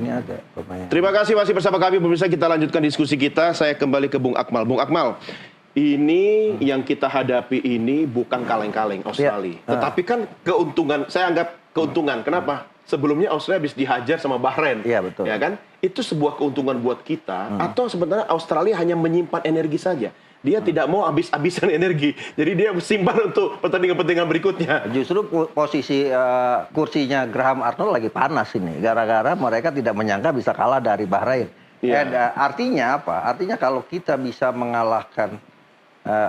ini ada pemain. Terima kasih masih bersama kami pemirsa, kita lanjutkan diskusi kita. Saya kembali ke Bung Akmal. Bung Akmal, ini yang kita hadapi ini bukan kaleng-kaleng Australia. Tetapi kan keuntungan, saya anggap keuntungan. Kenapa? Sebelumnya Australia habis dihajar sama Bahrain. Iya, betul. Ya kan? Itu sebuah keuntungan buat kita, atau sebenarnya Australia hanya menyimpan energi saja. Dia tidak mau habis-habisan energi. Jadi dia simpan untuk pertandingan-pertandingan berikutnya. Justru posisi kursinya Graham Arnold lagi panas ini. Gara-gara mereka tidak menyangka bisa kalah dari Bahrain. Artinya apa? Artinya kalau kita bisa mengalahkan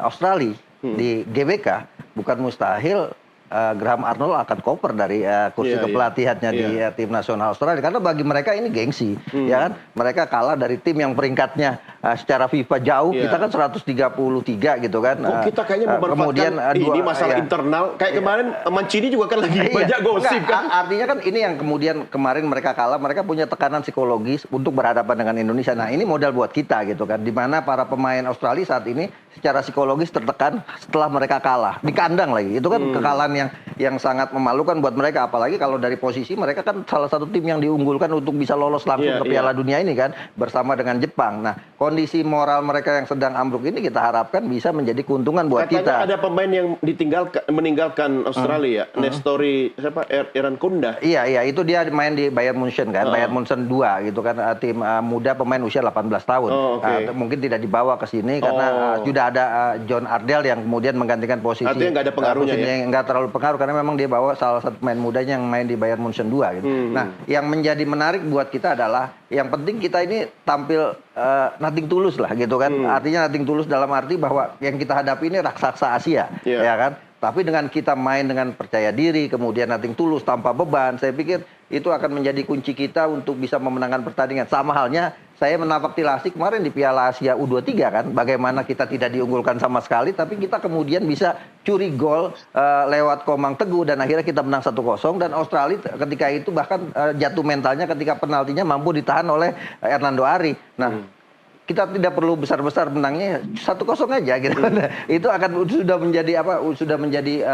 Australia di GBK, bukan mustahil Graham Arnold akan koper dari kursi kepelatihannya di tim nasional Australia, karena bagi mereka ini gengsi, ya kan? Mereka kalah dari tim yang peringkatnya secara FIFA jauh, kita kan 133 gitu kan. Kita kayaknya memanfaatkan ini masalah internal, kayak kemarin Mancini juga kan lagi banyak gosip kan. Artinya kan ini yang kemudian kemarin mereka kalah, mereka punya tekanan psikologis untuk berhadapan dengan Indonesia. Nah ini modal buat kita gitu kan, di mana para pemain Australia saat ini secara psikologis tertekan setelah mereka kalah di kandang lagi. Itu kan kekalahan yang sangat memalukan buat mereka, apalagi kalau dari posisi mereka kan salah satu tim yang diunggulkan untuk bisa lolos langsung ke Piala Dunia ini kan, bersama dengan Jepang. Nah kondisi moral mereka yang sedang ambruk ini kita harapkan bisa menjadi keuntungan buat kita. Ada pemain yang meninggalkan Australia, Nestori siapa, Irankunda. Iya itu dia main di Bayern Munchen kan, Bayern Munchen 2 gitu kan, tim muda pemain usia 18 tahun. Mungkin tidak dibawa ke sini karena sudah ada John Ardell yang kemudian menggantikan posisi. Artinya nggak ada pengaruhnya nggak terlalu pengaruh karena memang dia bawa salah satu pemain mudanya yang main di Bayern Munchen 2 gitu. Nah, yang menjadi menarik buat kita adalah yang penting kita ini tampil nothing tulus lah gitu kan. Artinya nothing tulus dalam arti bahwa yang kita hadapi ini raksasa Asia, ya kan? Tapi dengan kita main dengan percaya diri, kemudian nothing tulus tanpa beban, saya pikir itu akan menjadi kunci kita untuk bisa memenangkan pertandingan. Sama halnya saya menapaktilasi kemarin di Piala Asia U23 kan, bagaimana kita tidak diunggulkan sama sekali, tapi kita kemudian bisa curi gol lewat Komang Teguh dan akhirnya kita menang 1-0, dan Australia ketika itu bahkan jatuh mentalnya ketika penaltinya mampu ditahan oleh Hernando Ari. Nah, kita tidak perlu besar-besar menangnya 1-0 aja gitu. Itu akan sudah menjadi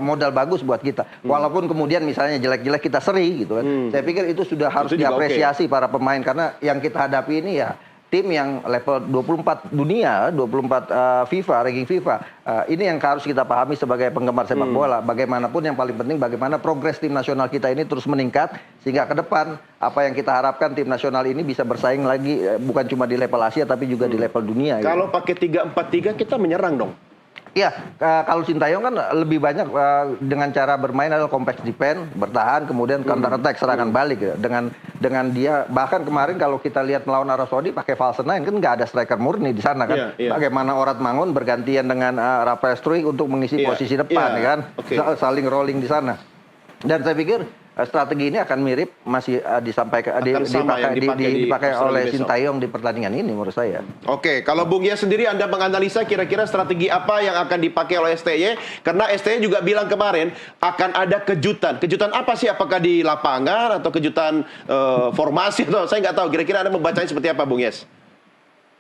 modal bagus buat kita. Walaupun kemudian misalnya jelek-jelek kita seri gitu kan. Saya pikir itu sudah harus diapresiasi para pemain, karena yang kita hadapi ini ya tim yang level 24 dunia, 24 FIFA, ranking FIFA. Ini yang harus kita pahami sebagai penggemar sepak bola. Bagaimanapun yang paling penting bagaimana progres tim nasional kita ini terus meningkat, sehingga ke depan apa yang kita harapkan tim nasional ini bisa bersaing lagi bukan cuma di level Asia tapi juga di level dunia. Kalau pakai 3-4-3 kita menyerang dong. Iya, kalau Sintayong kan lebih banyak dengan cara bermain adalah kompleks defense, bertahan, kemudian counter attack, serangan balik ya. Dengan dia, bahkan kemarin kalau kita lihat melawan Arab Saudi pakai false nine, kan nggak ada striker murni di sana kan. Bagaimana Orat Mangun bergantian dengan Rafael Struijk untuk mengisi posisi depan, kan, saling rolling di sana. Dan saya pikir strategi ini akan mirip, masih dipakai oleh Sintayong di pertandingan ini menurut saya. Oke, kalau Bung Yas sendiri Anda menganalisa kira-kira strategi apa yang akan dipakai oleh STY? Karena STY juga bilang kemarin akan ada kejutan. Kejutan apa sih? Apakah di lapangan atau kejutan formasi atau saya nggak tahu. Kira-kira Anda membacanya seperti apa, Bung Yas?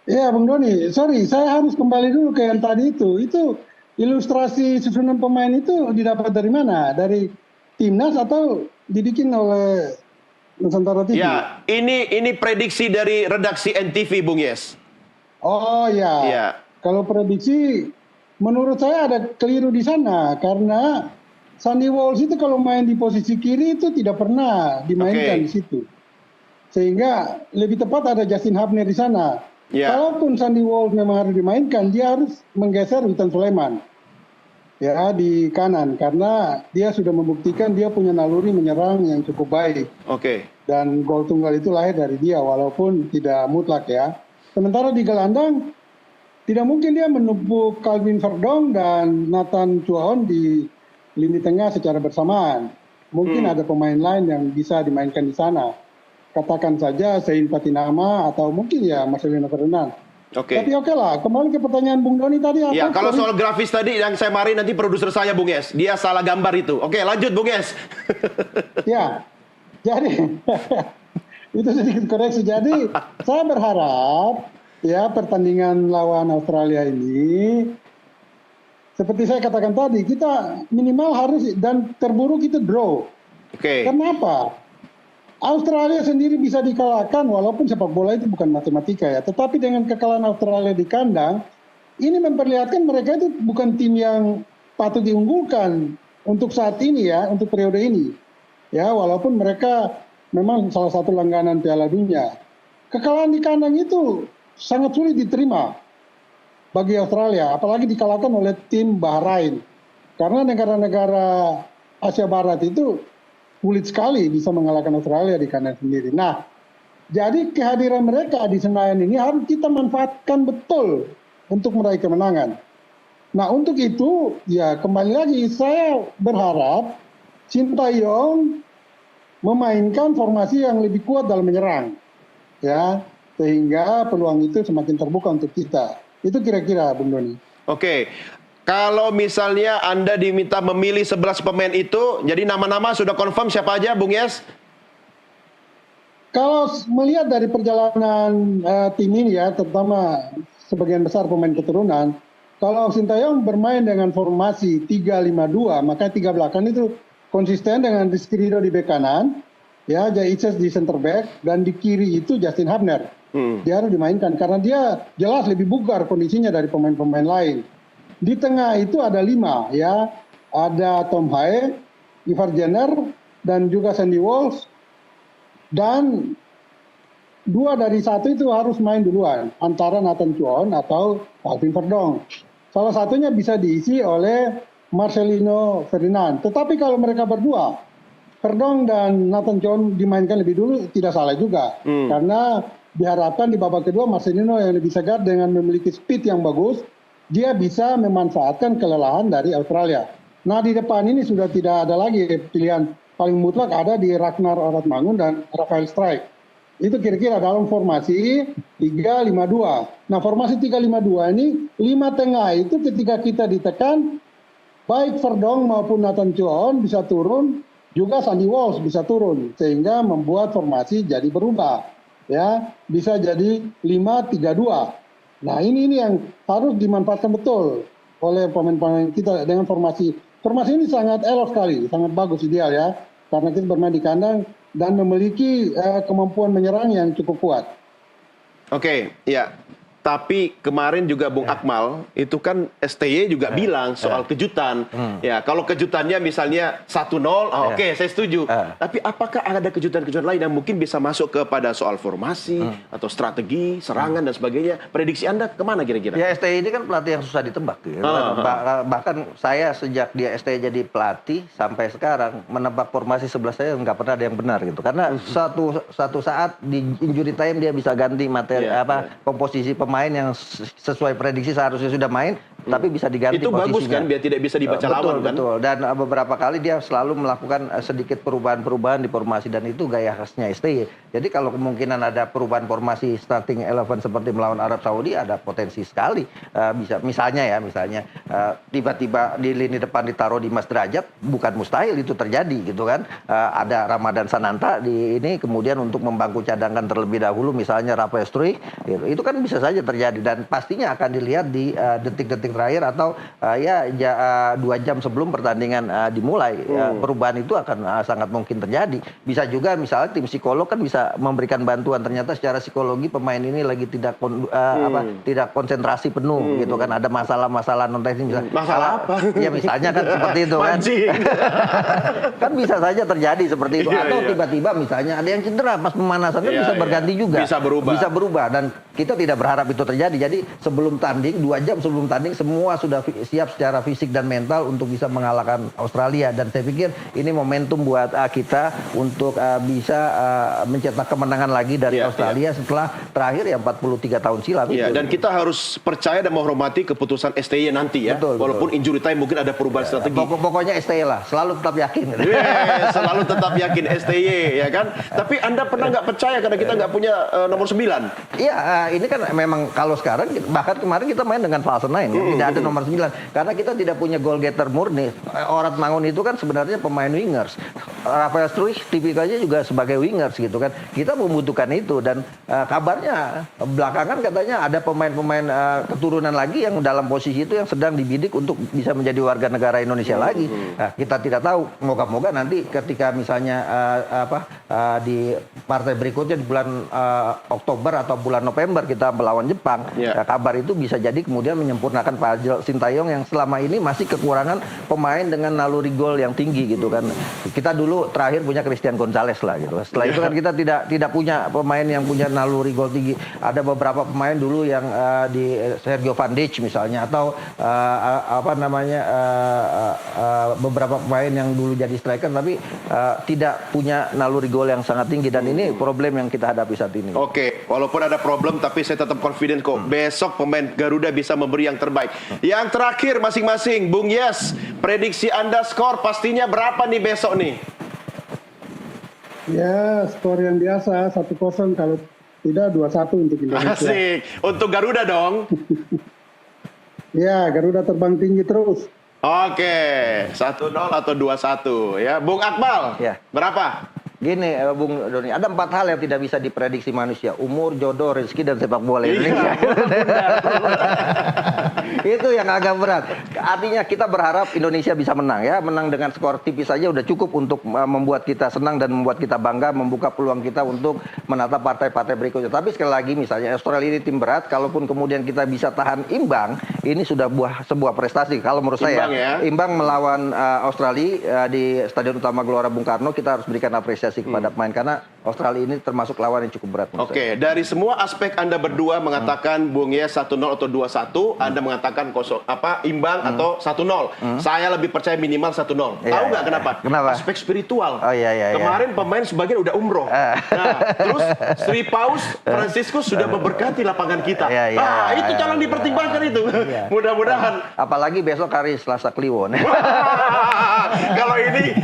Ya, Bung Doni. Sorry, saya harus kembali dulu ke yang tadi itu. Itu ilustrasi susunan pemain itu didapat dari mana? Dari Timnas atau dibikin oleh Nusantara TV? Ya, ini prediksi dari redaksi NTV, Bung Yes. Oh ya. Kalau prediksi, menurut saya ada keliru di sana, karena Sandy Walsh itu kalau main di posisi kiri itu tidak pernah dimainkan di situ. Sehingga lebih tepat ada Justin Hubner di sana. Kalaupun Sandy Walsh memang harus dimainkan, dia harus menggeser Witan Sulaiman ya di kanan, karena dia sudah membuktikan dia punya naluri menyerang yang cukup baik. Dan gol tunggal itu lahir dari dia walaupun tidak mutlak ya. Sementara di gelandang tidak mungkin dia menumpuk Calvin Verdong dan Nathan Chuaon di lini tengah secara bersamaan. Mungkin ada pemain lain yang bisa dimainkan di sana. Katakan saja Sein Patinama atau mungkin ya Marcelino Ferdinand. Tapi oke lah, kembali ke pertanyaan Bung Doni tadi. Ya, kalau soal grafis tadi yang saya marahin nanti produser saya, Bung Yes. Dia salah gambar itu. Oke, lanjut Bung Yes. Ya, jadi itu sedikit koreksi. Jadi saya berharap ya pertandingan lawan Australia ini, seperti saya katakan tadi, kita minimal harus, dan terburuk itu draw. Kenapa? Australia sendiri bisa dikalahkan walaupun sepak bola itu bukan matematika ya. Tetapi dengan kekalahan Australia di kandang, ini memperlihatkan mereka itu bukan tim yang patut diunggulkan untuk saat ini ya, untuk periode ini. Ya, walaupun mereka memang salah satu langganan Piala Dunia. Kekalahan di kandang itu sangat sulit diterima bagi Australia, apalagi dikalahkan oleh tim Bahrain. Karena negara-negara Asia Barat itu sulit sekali bisa mengalahkan Australia di kandang sendiri. Nah, jadi kehadiran mereka di Senayan ini harus kita manfaatkan betul untuk meraih kemenangan. Nah, untuk itu, ya kembali lagi, saya berharap Sintayong memainkan formasi yang lebih kuat dalam menyerang. Ya, sehingga peluang itu semakin terbuka untuk kita. Itu kira-kira, Bung Doni. Oke. Kalau misalnya Anda diminta memilih 11 pemain itu, jadi nama-nama sudah confirm siapa aja, Bung Yes? Kalau melihat dari perjalanan tim ini ya, terutama sebagian besar pemain keturunan, kalau Sintayong bermain dengan formasi 3-5-2, maka tiga belakang itu konsisten dengan Rizky Ridho di bek kanan, ya, Jai Ices di center back, dan di kiri itu Justin Hubner. Dia harus dimainkan karena dia jelas lebih bugar kondisinya dari pemain-pemain lain. Di tengah itu ada 5 ya, ada Tom Haye, Ivar Jenner, dan juga Sandy Walsh, dan 2 dari 1 itu harus main duluan, antara Nathan Chuon atau Alvin Verdong. Salah satunya bisa diisi oleh Marcelino Ferdinand. Tetapi kalau mereka berdua, Verdong dan Nathan Chuon dimainkan lebih dulu, tidak salah juga. Karena diharapkan di babak kedua Marcelino yang lebih segar dengan memiliki speed yang bagus, dia bisa memanfaatkan kelelahan dari Australia. Nah, di depan ini sudah tidak ada lagi pilihan paling mutlak, ada di Ragnar Oratmangun dan Rafael Strijk. Itu kira-kira dalam formasi 3-5-2. Nah, formasi 3-5-2 ini 5 tengah itu ketika kita ditekan, baik Verdong maupun Nathan Chuon bisa turun, juga Sandy Walsh bisa turun, sehingga membuat formasi jadi berubah. Ya, bisa jadi 5-3-2. Nah, ini yang harus dimanfaatkan betul oleh pemain-pemain kita dengan formasi. Formasi ini sangat elok sekali, sangat bagus, ideal ya. Karena kita bermain di kandang dan memiliki kemampuan menyerang yang cukup kuat. Oke, ya. Tapi kemarin juga Bung Akmal, itu kan STY juga bilang soal kejutan. Ya, kalau kejutannya misalnya 1-0, oke, saya setuju. Tapi apakah ada kejutan-kejutan lain yang mungkin bisa masuk kepada soal formasi, atau strategi, serangan, dan sebagainya? Prediksi Anda kemana kira-kira? Ya, STY ini kan pelatih yang susah ditebak. Gitu. Bahkan saya sejak dia STY jadi pelatih, sampai sekarang, menebak formasi 11 saya nggak pernah ada yang benar. Gitu. Karena satu saat di injury time dia bisa ganti materi, komposisi pemain yang sesuai prediksi seharusnya sudah main, tapi bisa diganti itu posisinya. Bagus kan, biar tidak bisa dibaca lawan kan? Betul, dan beberapa kali dia selalu melakukan sedikit perubahan-perubahan di formasi, dan itu gaya khasnya STY. Jadi kalau kemungkinan ada perubahan formasi starting 11 seperti melawan Arab Saudi, ada potensi sekali. Bisa misalnya tiba-tiba di lini depan ditaruh Dimas Derajat, bukan mustahil itu terjadi gitu kan. Ada Ramadan Sananta di ini, kemudian untuk membangku cadangan terlebih dahulu misalnya Rafael Struijk, gitu. Itu kan bisa saja terjadi, dan pastinya akan dilihat di detik-detik terakhir atau 2 jam sebelum pertandingan dimulai. Perubahan itu akan sangat mungkin terjadi. Bisa juga misalnya tim psikolog kan bisa memberikan bantuan, ternyata secara psikologi pemain ini lagi tidak konsentrasi penuh gitu kan, ada masalah-masalah non teknis misalnya. Masalah apa? Ya misalnya kan seperti itu kan. Kan bisa saja terjadi seperti itu, atau tiba-tiba misalnya ada yang cedera pas pemanasan kan bisa berganti juga. Bisa berubah, dan kita tidak berharap itu terjadi. Jadi sebelum tanding, 2 jam sebelum tanding, semua sudah siap secara fisik dan mental untuk bisa mengalahkan Australia. Dan saya pikir ini momentum buat kita untuk bisa mencetak kemenangan lagi dari Australia setelah terakhir 43 tahun silam. Iya, dan kita harus percaya dan menghormati keputusan STY nanti ya. Walaupun injury time mungkin ada perubahan strategi. Pokoknya STY lah, selalu tetap yakin. Selalu tetap yakin STY ya kan. Tapi Anda pernah nggak percaya karena kita nggak punya nomor 9? Iya, ini kan memang kalau sekarang bahkan kemarin kita main dengan false nine ya, tidak ada nomor 9 karena kita tidak punya goal getter murni. Orat Mangun itu kan sebenarnya pemain wingers. Rafael Struijk tipikalnya juga sebagai wingers gitu kan. Kita membutuhkan itu dan kabarnya belakangan katanya ada pemain-pemain keturunan lagi yang dalam posisi itu yang sedang dibidik untuk bisa menjadi warga negara Indonesia lagi. Nah, kita tidak tahu. Moga-moga nanti ketika misalnya di partai berikutnya di bulan Oktober atau bulan November kita melawan Jepang, kabar itu bisa jadi kemudian menyempurnakan Pak Sintayong yang selama ini masih kekurangan pemain dengan naluri gol yang tinggi gitu kan. Kita dulu terakhir punya Christian Gonzalez lah gitu. Setelah itu kan kita tidak punya pemain yang punya naluri gol tinggi. Ada beberapa pemain dulu yang di Sergio Van Dijk misalnya atau beberapa pemain yang dulu jadi striker tapi tidak punya naluri gol yang sangat tinggi dan ini problem yang kita hadapi saat ini. Oke, walaupun ada problem tapi saya tetap confident kok. Besok pemain Garuda bisa memberi yang terbaik. Yang terakhir masing-masing, Bung Yes, prediksi Anda skor pastinya berapa nih besok nih? Ya, skor yang biasa 1-0 kalau tidak 2-1 untuk Indonesia. Asik. Untuk Garuda dong. Ya, Garuda terbang tinggi terus. Oke, 1-0 atau 2-1 ya. Bung Akmal, Ya. berapa? Gini, Bung Doni, ada 4 hal yang tidak bisa diprediksi manusia: umur, jodoh, rezeki, dan sepak bola Indonesia. Itu yang agak berat. Artinya kita berharap Indonesia bisa menang ya, menang dengan skor tipis saja udah cukup untuk membuat kita senang dan membuat kita bangga, membuka peluang kita untuk menatap partai-partai berikutnya. Tapi sekali lagi, misalnya Australia ini tim berat, kalaupun kemudian kita bisa tahan imbang, ini sudah sebuah prestasi. Kalau menurut saya, imbang melawan Australia di Stadion Utama Gelora Bung Karno, kita harus berikan apresiasi kepada pemain karena Australia ini termasuk lawan yang cukup berat. Oke, dari semua aspek Anda berdua mengatakan Bung Yes 1-0 atau 2-1, Anda mengatakan imbang atau 1-0. Saya lebih percaya minimal 1-0. Tahu nggak kenapa? Kenapa? Aspek spiritual. Oh iya. Kemarin pemain sebagian udah umroh. Nah, terus Sri Paus Franciscus sudah memberkati lapangan kita. Itu jangan dipertimbangkan itu. Mudah-mudahan. Apalagi besok hari Selasa Kliwon. Kalau ini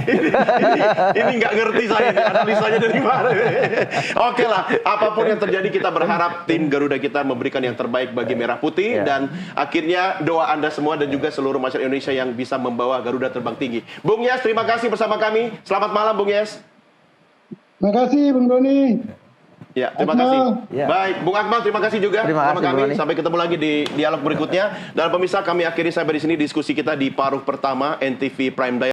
nggak ngerti saya ini, analisanya dari mana. Oke lah, apapun yang terjadi kita berharap tim Garuda kita memberikan yang terbaik bagi Merah Putih dan akhirnya doa Anda semua dan juga seluruh masyarakat Indonesia yang bisa membawa Garuda terbang tinggi. Bung Yes, terima kasih bersama kami. Selamat malam Bung Yes. Terima kasih Bung Doni. Ya, terima kasih. Baik, Bung Akmal, terima kasih juga bersama kami. Sampai ketemu lagi di dialog berikutnya. Dan pemirsa, kami akhiri sampai di sini diskusi kita di paruh pertama NTV Prime Day.